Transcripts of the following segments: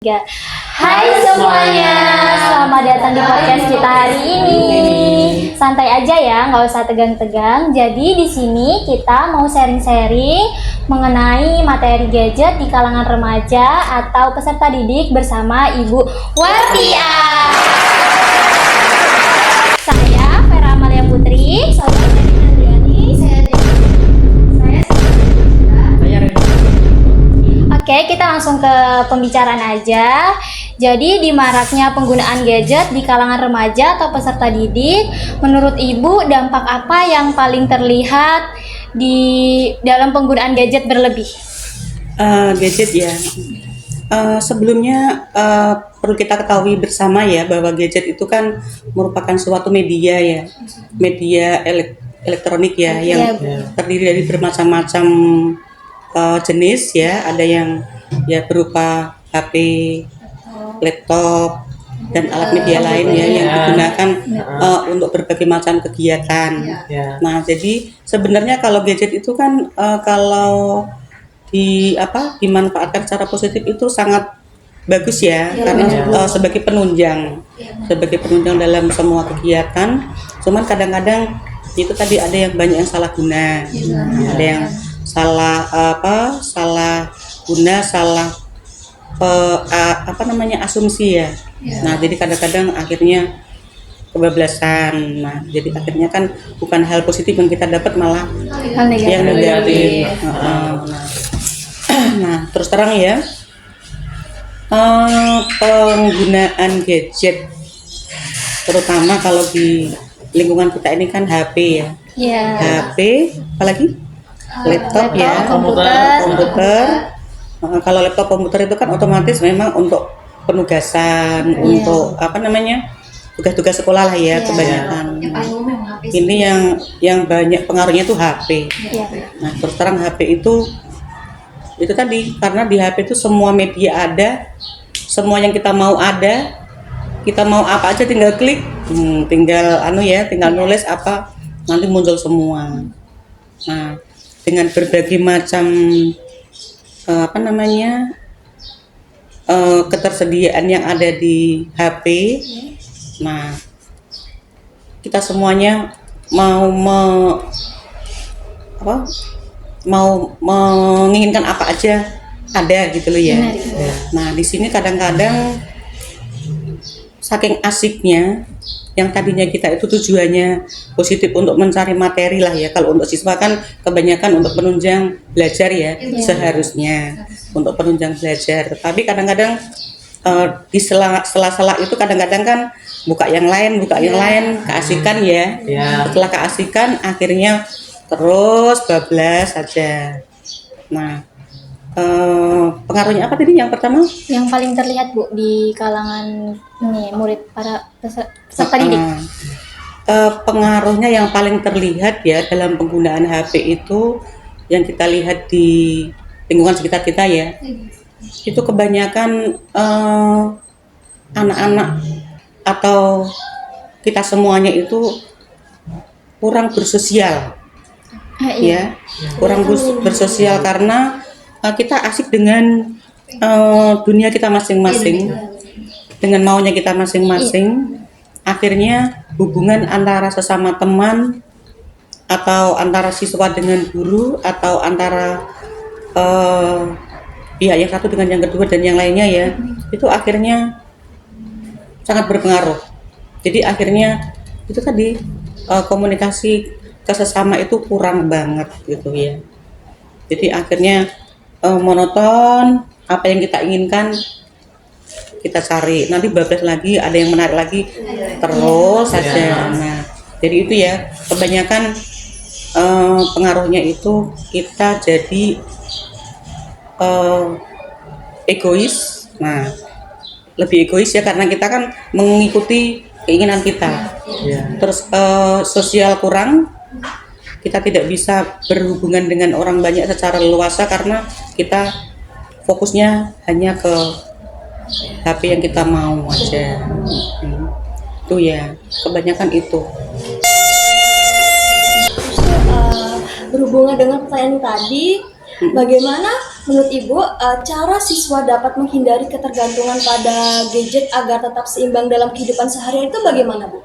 Tiga. Hai semuanya, selamat datang di podcast kita hari ini. Santai aja ya, nggak usah tegang-tegang. Jadi di sini kita mau sharing-sharing mengenai materi gadget di kalangan remaja atau peserta didik bersama Ibu Watia. Saya Vera Amalia Putri, saudara Andriani, Oke, kita langsung ke pembicaraan aja. Jadi di maraknya penggunaan gadget di kalangan remaja atau peserta didik, menurut Ibu dampak apa yang paling terlihat di dalam penggunaan gadget berlebih? Gadget ya. Sebelumnya perlu kita ketahui bersama ya bahwa gadget itu kan merupakan suatu media ya, media elektronik ya yang terdiri dari bermacam-macam jenis ya, ada yang ya berupa HP, laptop dan alat media lain ya yang digunakan untuk berbagai macam kegiatan. Nah, jadi sebenarnya kalau gadget itu kan kalau dimanfaatkan secara positif itu sangat bagus ya, karena sebagai penunjang dalam semua kegiatan. Cuman kadang-kadang itu tadi ada yang banyak yang salah guna, ada yang salah guna, salah asumsi ya. Nah, jadi kadang-kadang akhirnya kebablasan. Nah, jadi akhirnya kan bukan hal positif yang kita dapat, malah yang negatif. Nah, terus terang ya, penggunaan gadget terutama kalau di lingkungan kita ini kan HP ya. HP, apalagi laptop ya, komputer. Kalau laptop komputer itu kan otomatis memang untuk penugasan, untuk tugas-tugas sekolah lah ya, kebanyakan. Ini yang banyak pengaruhnya tuh HP. Nah, terus terang HP itu tadi, karena di HP itu semua media ada, semua yang kita mau ada, kita mau apa aja tinggal klik, tinggal nulis apa, nanti muncul semua. Nah, dengan berbagai macam ketersediaan yang ada di HP, nah kita semuanya mau menginginkan apa aja ada gitu loh ya. Nah, di sini kadang-kadang saking asiknya, yang tadinya kita itu tujuannya positif untuk mencari materi lah ya. Kalau untuk siswa kan kebanyakan untuk penunjang belajar ya, seharusnya untuk penunjang belajar. Tapi kadang-kadang di sela-sela itu kadang-kadang kan buka yang lain, keasikan ya. Setelah keasikan akhirnya terus bablas saja. Nah, pengaruhnya apa tadi yang pertama? Yang paling terlihat Bu di kalangan murid para peserta didik. Pengaruhnya yang paling terlihat ya dalam penggunaan HP itu yang kita lihat di lingkungan sekitar kita ya. Itu kebanyakan anak-anak atau kita semuanya itu kurang bersosial. Kurang bersosial karena kita asik dengan dunia kita masing-masing, dengan maunya kita masing-masing. Akhirnya hubungan antara sesama teman atau antara siswa dengan guru atau antara pihak yang satu dengan yang kedua dan yang lainnya ya, itu akhirnya sangat berpengaruh. Jadi akhirnya itu tadi komunikasi kesesama itu kurang banget gitu ya. Jadi akhirnya monoton, apa yang kita inginkan kita cari, nanti bablas lagi, ada yang menarik lagi, terus saja. Nah, jadi itu ya kebanyakan pengaruhnya itu kita jadi egois. Nah, lebih egois ya karena kita kan mengikuti keinginan kita. Terus sosial kurang, kita tidak bisa berhubungan dengan orang banyak secara leluasa karena kita fokusnya hanya ke HP yang kita mau aja. Itu ya, kebanyakan itu. Berhubungan dengan pertanyaan tadi, Bagaimana menurut Ibu cara siswa dapat menghindari ketergantungan pada gadget agar tetap seimbang dalam kehidupan sehari-hari itu bagaimana, Bu?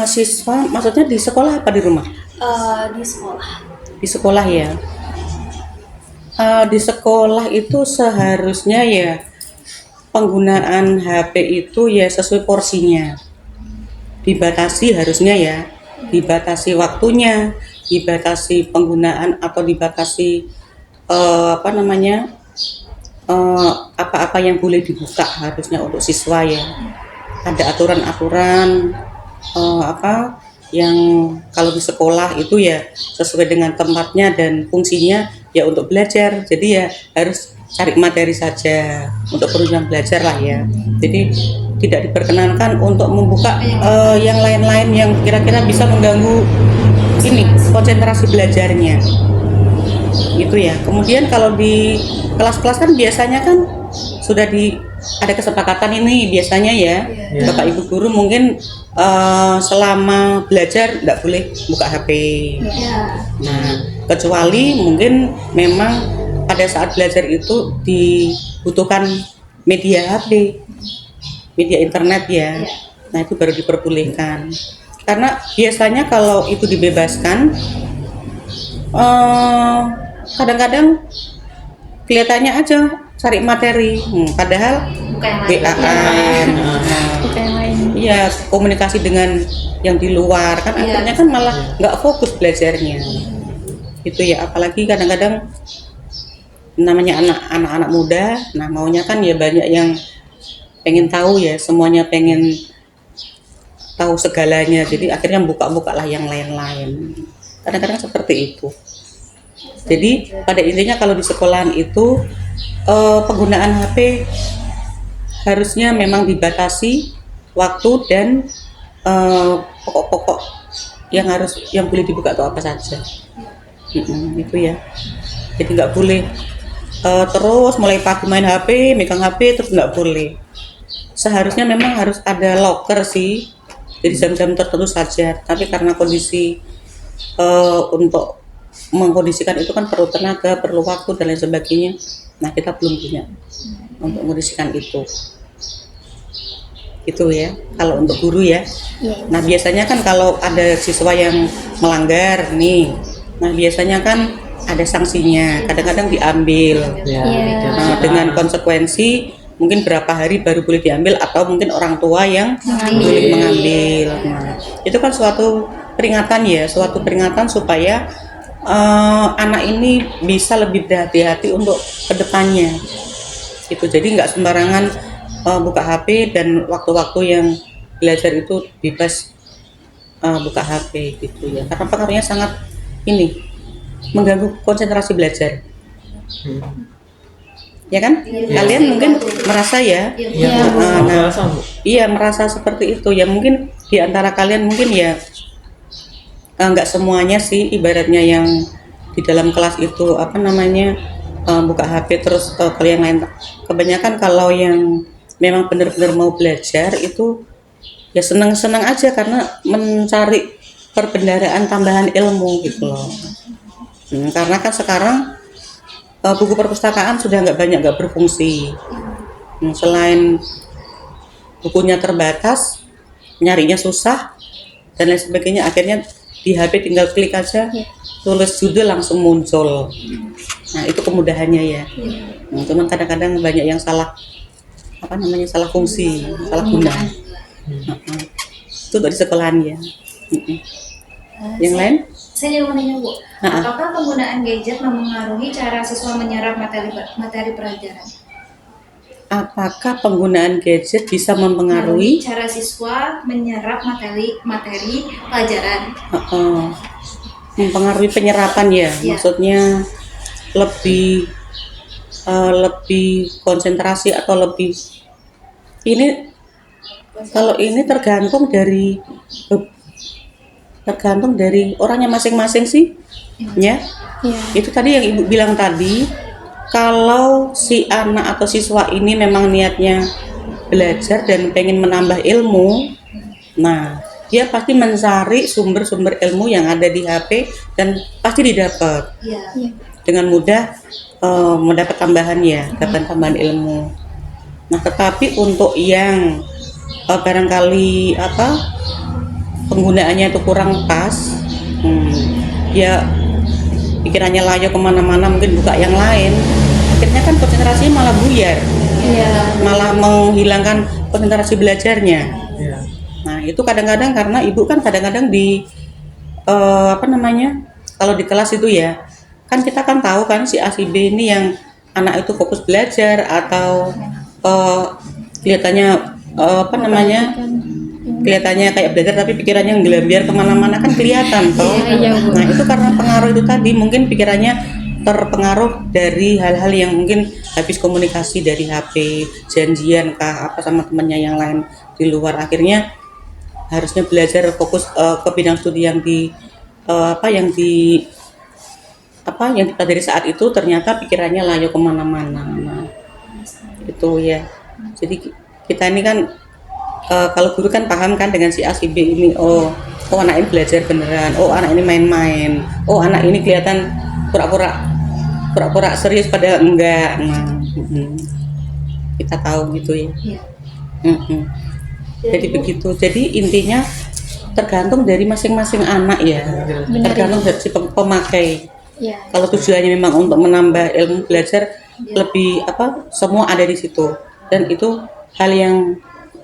Siswa maksudnya di sekolah apa di rumah? Di sekolah. Di sekolah ya. Di sekolah itu seharusnya ya penggunaan HP itu ya sesuai porsinya. Dibatasi harusnya ya, dibatasi waktunya, dibatasi penggunaan atau dibatasi apa-apa yang boleh dibuka harusnya untuk siswa ya. Ada aturan-aturan yang kalau di sekolah itu ya sesuai dengan tempatnya dan fungsinya ya untuk belajar. Jadi ya harus cari materi saja untuk penunjang belajar lah ya. Jadi tidak diperkenankan untuk membuka yang lain-lain yang kira-kira bisa mengganggu ini konsentrasi belajarnya. Itu ya. Kemudian kalau di kelas-kelas kan biasanya kan sudah ada kesepakatan ini biasanya ya, Bapak Ibu guru mungkin selama belajar tidak boleh buka HP. Nah, kecuali mungkin memang pada saat belajar itu dibutuhkan media HP, media internet ya. Nah, itu baru diperbolehkan. Karena biasanya kalau itu dibebaskan, kadang-kadang kelihatannya aja cari materi, padahal WA-an, iya komunikasi dengan yang di luar kan akhirnya kan malah nggak fokus belajarnya. Itu ya, apalagi kadang-kadang namanya anak-anak muda, nah maunya kan ya banyak yang pengen tahu ya, semuanya pengen tahu segalanya, jadi akhirnya buka-buka lah yang lain-lain. Kadang-kadang seperti itu. Jadi pada intinya kalau di sekolahan itu penggunaan HP harusnya memang dibatasi waktu dan pokok-pokok yang boleh dibuka atau apa saja. Itu ya. Jadi nggak boleh terus mulai pagi main HP, megang HP terus nggak boleh. Seharusnya memang harus ada locker sih. Jadi jam-jam tertentu saja. Tapi karena kondisi untuk mengkondisikan itu kan perlu tenaga, perlu waktu dan lain sebagainya. Nah, kita belum punya untuk mengkondisikan itu. Itu ya, kalau untuk guru ya. Nah, biasanya kan kalau ada siswa yang melanggar nih, nah biasanya kan ada sanksinya, kadang-kadang diambil. Nah, dengan konsekuensi mungkin berapa hari baru boleh diambil atau mungkin orang tua yang boleh mengambil. Nah, itu kan suatu peringatan ya, suatu peringatan supaya anak ini bisa lebih berhati-hati untuk kedepannya. Itu jadi nggak sembarangan buka HP dan waktu-waktu yang belajar itu bebas buka HP gitu ya. Karena pengaruhnya sangat ini mengganggu konsentrasi belajar. Ya kan? Kalian mungkin merasa ya? Iya merasa seperti itu ya. Mungkin di antara kalian mungkin ya nggak semuanya sih, ibaratnya yang di dalam kelas itu buka HP terus kalian lain. Kebanyakan kalau yang memang benar-benar mau belajar itu ya senang-senang aja karena mencari perbendaharaan tambahan ilmu gitu loh. Karena kan sekarang buku perpustakaan sudah nggak berfungsi. Selain bukunya terbatas, nyarinya susah dan lain sebagainya, akhirnya di HP tinggal klik aja, tulis judul langsung muncul. Nah, itu kemudahannya ya. Cuman kadang-kadang banyak yang salah fungsi, salah guna. Itu dari sekolahan ya. Yang lain? Saya juga mau nanya, Bu, apakah penggunaan gadget mempengaruhi cara siswa menyerap materi pelajaran? Apakah penggunaan gadget bisa mempengaruhi cara siswa menyerap materi pelajaran? Mempengaruhi penyerapan ya, maksudnya lebih konsentrasi atau lebih ini, kalau ini tergantung dari orangnya masing-masing sih ya. Itu tadi yang Ibu bilang tadi, kalau si anak atau siswa ini memang niatnya belajar dan pengen menambah ilmu, nah dia pasti mencari sumber-sumber ilmu yang ada di HP dan pasti didapat. dengan mudah mendapat tambahan ya, dapat tambahan ilmu. Nah, tetapi untuk yang barangkali penggunaannya itu kurang pas, ya pikirannya layu kemana-mana, mungkin buka yang lain, akhirnya kan konsentrasinya malah buyar, malah menghilangkan konsentrasi belajarnya. Nah, itu kadang-kadang karena ibu kan kadang-kadang di kalau di kelas itu ya, kan kita kan tahu kan si A si B ini yang anak itu fokus belajar atau kelihatannya kelihatannya kayak belajar tapi pikirannya ngelambiar kemana-mana, kan kelihatan toh. Nah, itu karena pengaruh itu tadi, mungkin pikirannya terpengaruh dari hal-hal yang mungkin habis komunikasi dari HP, janjian kah apa sama temannya yang lain di luar, akhirnya harusnya belajar fokus ke bidang studi yang yang dipelajari saat itu, ternyata pikirannya layu kemana-mana. Nah, itu ya. Jadi kita ini kan kalau guru kan paham kan dengan si A si B ini, oh anak ini belajar beneran, oh anak ini main-main, oh anak ini kelihatan pura-pura serius padahal enggak. Nah, kita tahu gitu ya. Jadi begitu. Jadi intinya tergantung dari masing-masing anak ya. Tergantung dari si pemakai. Kalau tujuannya memang untuk menambah ilmu belajar, lebih semua ada di situ, dan itu hal yang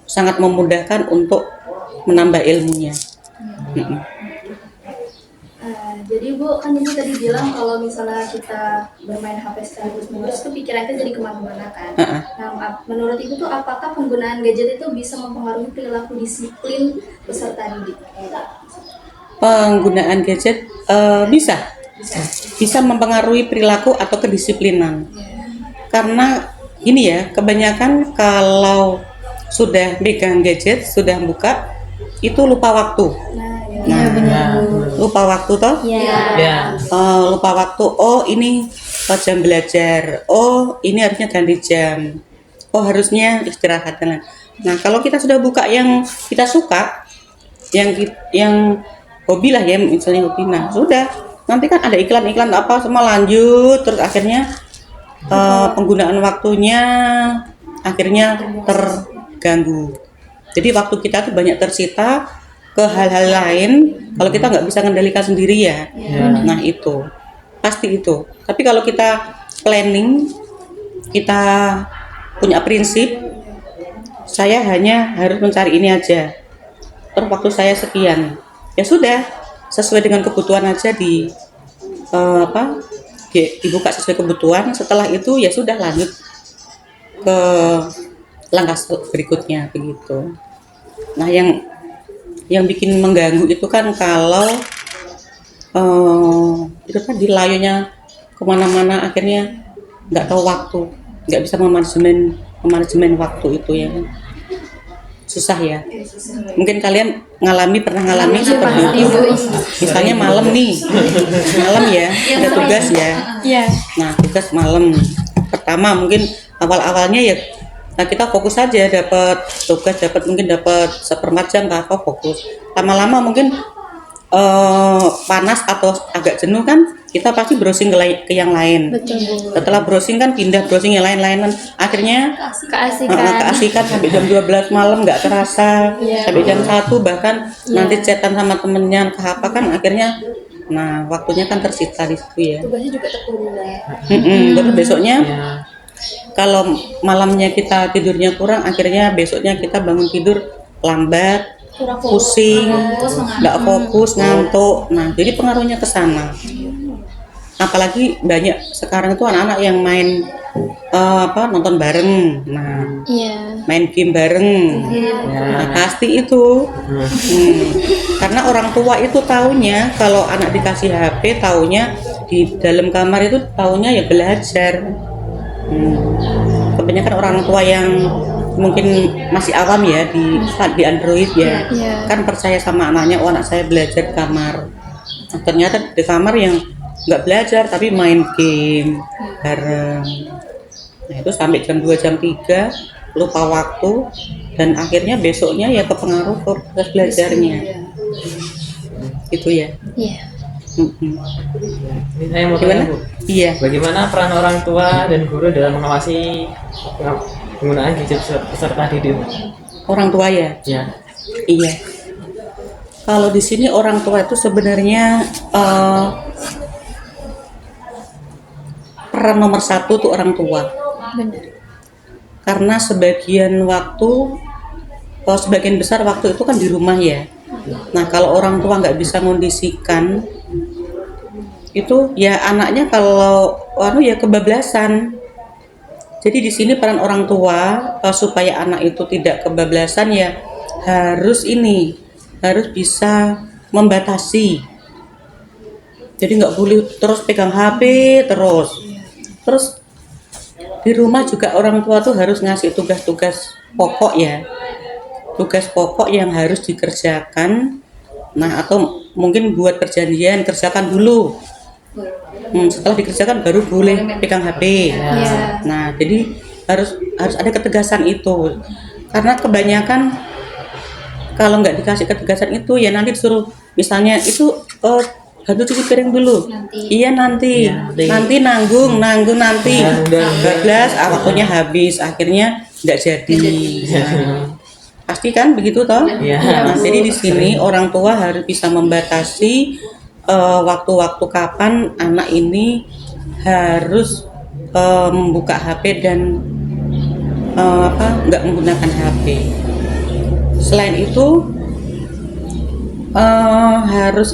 sangat memudahkan untuk menambah ilmunya. Jadi Bu, kan Ibu tadi bilang kalau misalnya kita bermain HP sekaligus menulis itu pikiran kita jadi kemana-mana kan. Nah, menurut Ibu tuh apakah penggunaan gadget itu bisa mempengaruhi perilaku disiplin peserta didik? Penggunaan gadget bisa mempengaruhi perilaku atau kedisiplinan. Karena ini ya, kebanyakan kalau sudah pegang gadget, sudah buka, itu lupa waktu. Lupa waktu toh? Lupa waktu. Oh, ini jam belajar. Oh, ini harusnya ganti jam. Oh, harusnya istirahat dan lain. Nah, kalau kita sudah buka yang kita suka, yang hobi lah ya, misalnya hobi. Nah, sudah. Nanti kan ada iklan-iklan apa semua lanjut, terus akhirnya penggunaan waktunya akhirnya terganggu. Jadi waktu kita tuh banyak tersita ke hal-hal lain kalau kita nggak bisa kendalikan sendiri ya. Nah, itu pasti itu. Tapi kalau kita planning, kita punya prinsip, saya hanya harus mencari ini aja, terus waktu saya sekian, ya sudah, sesuai dengan kebutuhan aja dibuka sesuai kebutuhan. Setelah itu ya sudah, lanjut ke langkah berikutnya begitu. Nah, yang bikin mengganggu itu kan kalau itu kan layunya kemana-mana, akhirnya nggak tahu waktu, nggak bisa memanajemen waktu itu ya, susah ya. Mungkin kalian pernah ngalami seperti itu. Misalnya malam ya, ada tugas ya. Nah, tugas malam pertama mungkin awal-awalnya ya, nah kita fokus saja, dapat tugas, mungkin dapat seperempat jam apa fokus. Lama-lama mungkin panas atau agak jenuh kan, kita pasti browsing ke yang lain. Setelah browsing kan pindah browsing yang lain-lainan, akhirnya keasikan sampai jam 12 malam nggak terasa, sampai jam 1 bahkan nanti chatan sama temennya ke apa kan, akhirnya nah waktunya kan tersita di situ ya. Tugasnya juga tertunda. Terus besoknya kalau malamnya kita tidurnya kurang, akhirnya besoknya kita bangun tidur lambat, pusing, nggak fokus, ngantuk. Nah, jadi pengaruhnya ke sana. Apalagi banyak sekarang itu anak-anak yang main nonton bareng, main game bareng. Nah, pasti itu. Karena orang tua itu taunya kalau anak dikasih HP, taunya di dalam kamar itu taunya ya belajar. Kebanyakan orang tua yang mungkin masih awam ya di Android ya, kan percaya sama anaknya, oh anak saya belajar di kamar. Nah, ternyata di kamar yang nggak belajar tapi main game bareng. Nah, itu sampai jam 2 jam 3 lupa waktu, dan akhirnya besoknya ya kepengaruh ke proses belajarnya. Gitu ya. Ini saya mau Gimana? tanya Bu, Iya. bagaimana peran orang tua dan guru dalam mengawasi penggunaan gadget peserta didik? Orang tua ya. Ya, Iya. Kalau di sini orang tua itu sebenarnya peran nomor satu tuh orang tua. Karena sebagian besar waktu itu kan di rumah ya. Nah kalau orang tua nggak bisa mengondisikan itu ya anaknya kalau ya kebablasan. Jadi di sini peran orang tua supaya anak itu tidak kebablasan ya harus bisa membatasi. Jadi nggak boleh terus pegang HP terus di rumah juga orang tua tuh harus ngasih tugas-tugas pokok ya, tugas pokok yang harus dikerjakan. Nah atau mungkin buat perjanjian kerjakan dulu. Setelah dikerjakan baru boleh pegang HP. Nah jadi harus ada ketegasan itu karena kebanyakan kalau nggak dikasih ketegasan itu ya nanti disuruh misalnya itu bantu cuci piring dulu. Nanti nanggung nanti bablas waktunya habis akhirnya nggak jadi. Pasti kan begitu toh? Nah, jadi di sini orang tua harus bisa membatasi waktu-waktu kapan anak ini harus membuka HP dan nggak menggunakan HP. Selain itu harus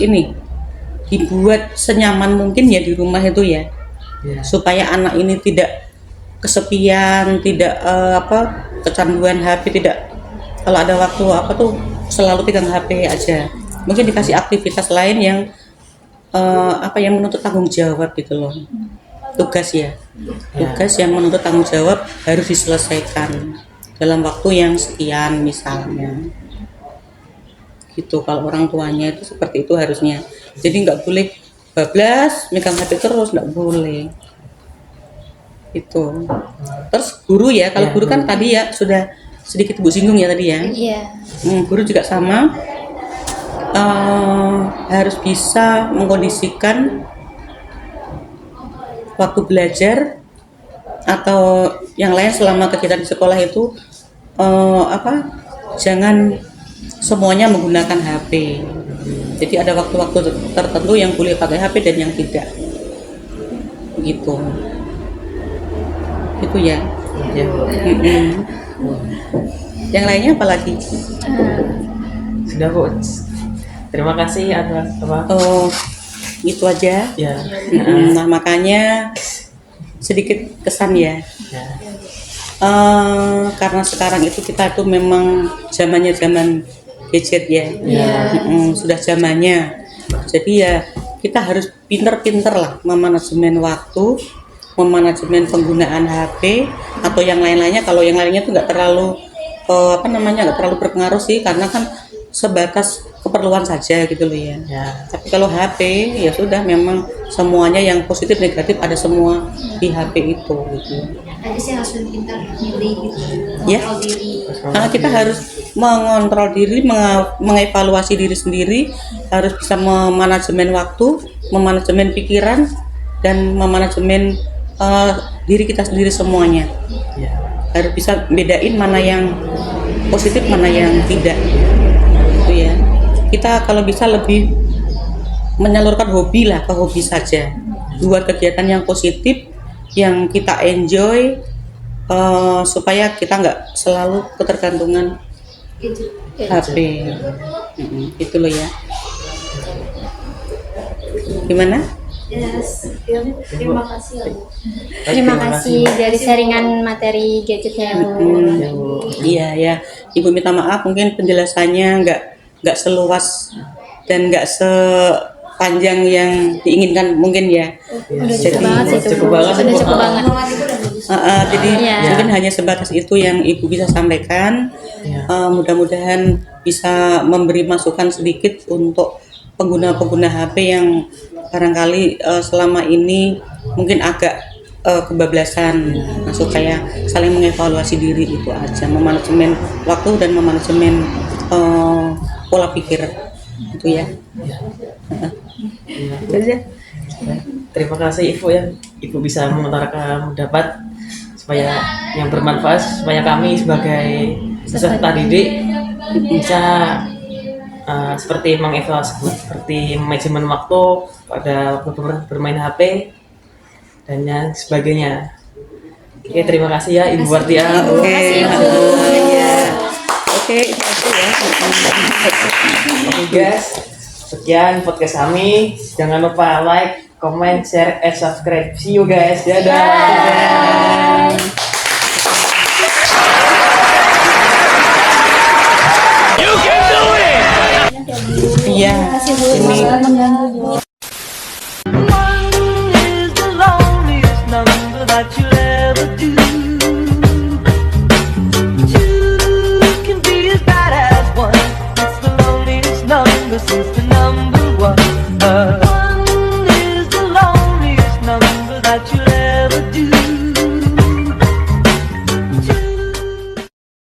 dibuat senyaman mungkin ya di rumah itu ya, supaya anak ini tidak kesepian, tidak kecanduan HP, tidak kalau ada waktu selalu pegang HP aja. Mungkin dikasih aktivitas lain yang yang menuntut tanggung jawab gitu loh. Tugas yang menuntut tanggung jawab harus diselesaikan dalam waktu yang sekian misalnya. Gitu kalau orang tuanya itu seperti itu harusnya. Jadi nggak boleh bablas megang HP terus, nggak boleh. Itu. Terus guru ya, kalau guru kan tadi ya sudah sedikit Bu singgung ya tadi ya. Iya. Guru juga sama harus bisa mengkondisikan waktu belajar atau yang lain selama kegiatan di sekolah itu jangan semuanya menggunakan HP. Jadi ada waktu-waktu tertentu yang boleh pakai HP dan yang tidak. Begitu. Itu ya. Yang lainnya apa lagi? Sudah Bu. Terima kasih atas Itu aja. Ya. Nah makanya sedikit kesan ya. Karena sekarang itu kita tuh memang zaman gadget ya. Sudah zamannya. Jadi ya kita harus pinter-pinter lah memanajemen waktu, memanajemen penggunaan HP atau yang lain-lainnya. Kalau yang lainnya tuh nggak terlalu nggak terlalu berpengaruh sih, karena kan sebatas keperluan saja gitu loh ya. Tapi kalau HP ya sudah memang semuanya yang positif negatif ada semua di HP itu gitu. Ada sih harus pintar milih gitu. Ya. Kontrol diri. Karena kita harus mengontrol diri, mengevaluasi diri sendiri, harus bisa memanajemen waktu, memanajemen pikiran dan memanajemen diri kita sendiri semuanya. Harus bisa bedain mana yang positif, mana yang tidak. Itu ya. Kita kalau bisa lebih menyalurkan hobi lah, ke hobi saja. Buat kegiatan yang positif, yang kita enjoy, supaya kita nggak selalu ketergantungan HP. Itu loh ya. Gimana? Terima kasih ya Bu. Terima kasih dari sharingan materi gadgetnya Bu. Iya ya, Ibu minta maaf mungkin penjelasannya nggak seluas dan nggak sepanjang yang diinginkan mungkin ya. Udah cukup banget sih itu. Sudah cukup banget. Jadi mungkin hanya sebatas itu yang Ibu bisa sampaikan. Mudah-mudahan bisa memberi masukan sedikit untuk pengguna-pengguna HP yang barangkali selama ini mungkin agak kebablasan. Nah, supaya saling mengevaluasi diri itu aja, memanajemen waktu dan memanajemen pola pikir itu ya. Ya. Itu aja. Terima kasih Ibu ya, Ibu bisa mengutarakan pendapat supaya yang bermanfaat, supaya kami sebagai peserta didik bisa seperti mengevaluasi, seperti manajemen waktu pada waktu bermain HP dan yang sebagainya. Oke, terima kasih ya Ibu Wardia. Oke. Ya. Oke, itu ya. Oke guys, sekian podcast kami. Jangan lupa like, comment, share, and subscribe. See you guys. Dadah. Iya. Ini mengganggu Bu. One is the loneliest number that you'll ever do. Two can be as bad as one. It's the loneliest number since the number one. One is the loneliest number that you'll ever do.